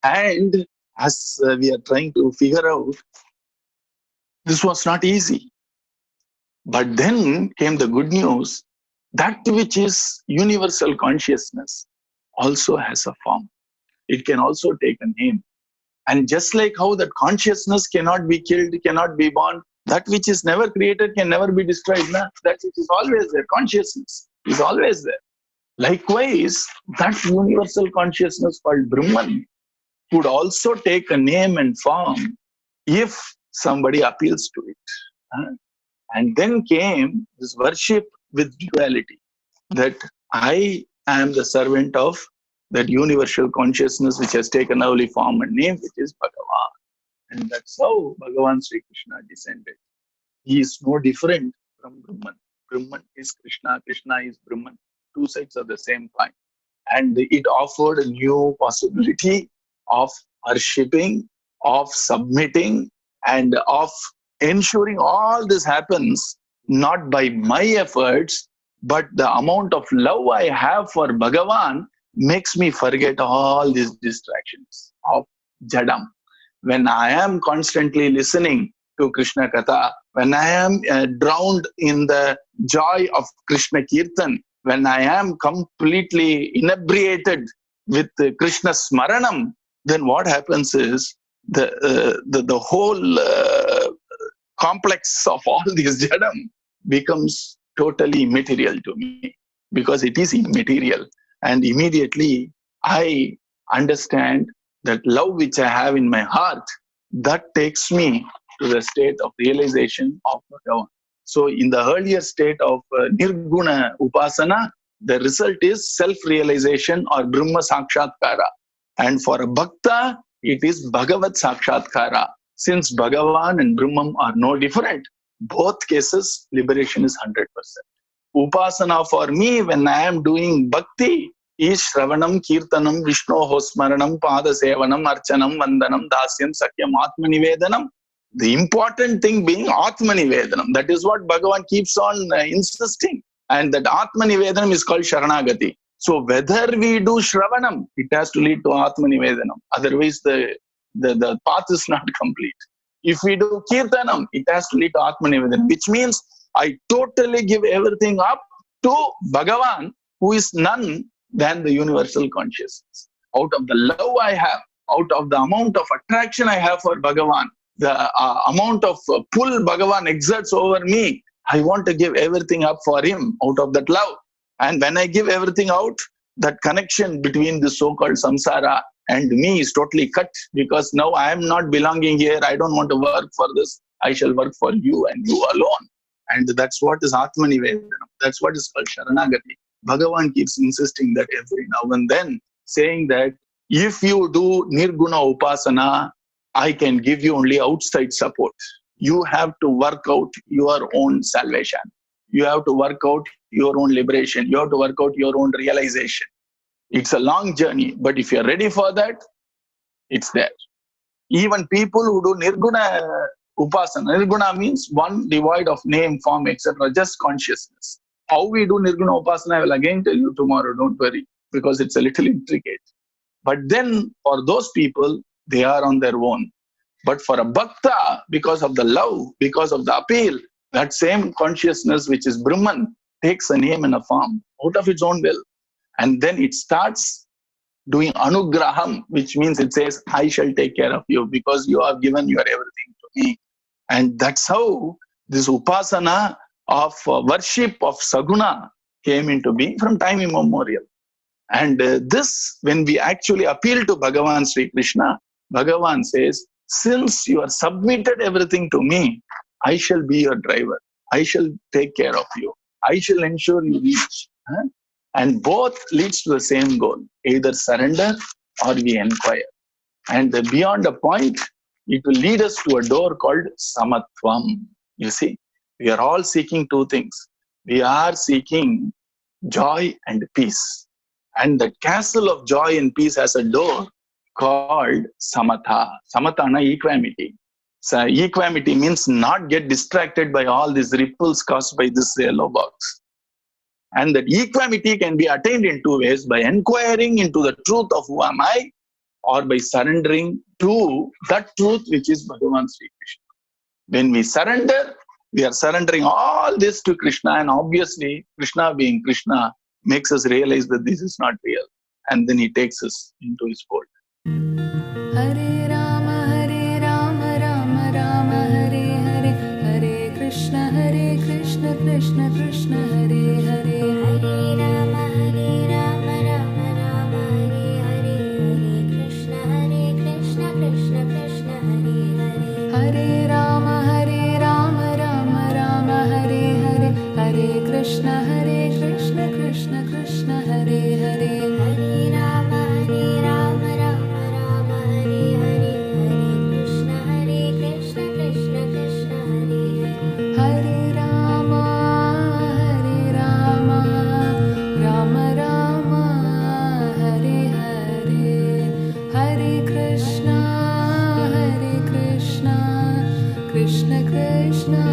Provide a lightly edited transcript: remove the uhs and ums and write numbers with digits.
And as we are trying to figure out, this was not easy. But then came the good news, that which is universal consciousness also has a form. It can also take a name. And just like how that consciousness cannot be killed, cannot be born, that which is never created can never be destroyed. Nah? That which is always there, consciousness is always there. Likewise, that universal consciousness called Brahman could also take a name and form if somebody appeals to it. And then came this worship with duality, that I am the servant of that universal consciousness which has taken early form and name, which is Bhagavan. And that's how Bhagavan Sri Krishna descended. He is no different from Brahman. Brahman is Krishna, Krishna is Brahman. Two sides of the same coin. And it offered a new possibility of worshipping, of submitting, and of ensuring all this happens not by my efforts, but the amount of love I have for Bhagavan makes me forget all these distractions of Jadam. When I am constantly listening to Krishna Katha, when I am drowned in the joy of Krishna Kirtan, when I am completely inebriated with Krishna Smaranam, then what happens is the whole complex of all these Jadam becomes totally immaterial to me, because it is immaterial. And immediately I understand that love which I have in my heart, that takes me to the state of realization of Bhagavan. So in the earlier state of Nirguna Upasana, the result is self-realization or Brahma Sakshatkara. And for a Bhakta, it is Bhagavat Sakshatkara. Since Bhagavan and Brahman are no different, both cases, liberation is 100%. Upasana for me, when I am doing Bhakti, is Shravanam, Kirtanam, Vishnoho Smaranam, Pada Sevanam, Archanam, Vandanam, Dasyam, Sakyam, Atmanivedanam. The important thing being Atmanivedanam. That is what Bhagavan keeps on insisting. And that Atmanivedanam is called Sharanagati. So whether we do Shravanam, it has to lead to Atmanivedanam. Otherwise, the path is not complete. If we do Kirtanam, it has to lead to Atmanivedanam, which means I totally give everything up to Bhagavan, who is none than the universal consciousness. Out of the love I have, out of the amount of attraction I have for Bhagavan, the amount of pull Bhagavan exerts over me, I want to give everything up for him out of that love. And when I give everything out, that connection between the so-called samsara and me is totally cut, because now I am not belonging here. I don't want to work for this. I shall work for you and you alone. And that's what is Atmanivedanam. That's what is called Sharanagati. Bhagavan keeps insisting that every now and then, saying that if you do Nirguna Upasana, I can give you only outside support. You have to work out your own salvation. You have to work out your own liberation. You have to work out your own realization. It's a long journey, but if you're ready for that, it's there. Even people who do Nirguna Upasana, Nirguna means one devoid of name, form, etc., just consciousness. How we do Nirguna Upasana, I will again tell you tomorrow, don't worry, because it's a little intricate. But then for those people, they are on their own. But for a Bhakta, because of the love, because of the appeal, that same consciousness which is Brahman takes a name and a form out of its own will. And then it starts doing Anugraham, which means it says, I shall take care of you because you have given your everything to me. And that's how this Upasana of worship of Saguna came into being from time immemorial. And this, when we actually appeal to Bhagavan Sri Krishna, Bhagavan says, since you are submitted everything to me, I shall be your driver. I shall take care of you. I shall ensure you reach. And both leads to the same goal, either surrender or we inquire. And beyond a point, it will lead us to a door called Samatvam. You see, we are all seeking two things. We are seeking joy and peace. And the castle of joy and peace has a door called Samatha. Samatana, equanimity. So equanimity means not get distracted by all these ripples caused by this yellow box. And that equanimity can be attained in two ways: by inquiring into the truth of who am I, or by surrendering to that truth which is Bhagavan Sri Krishna. When we surrender, we are surrendering all this to Krishna, and obviously Krishna being Krishna makes us realize that this is not real, and then he takes us into his fold. Hare Rama, Rama Rama, Hare Hare, Hare Krishna, Krishna Krishna, Hare Hare. Hare Rama, Rama Rama, Hare Hare, Hare Krishna, Krishna Krishna, Hare Hare. Hare Rama, Rama Hare Hare, Hare Krishna, Krishna Krishna, Hare Hare. Hare Rama, Rama Hare Hare, Hare Krishna, Krishna Krishna, Hare Hare. Hare Rama, Rama Rama, Hare Hare, Hare Krishna, Krishna Krishna,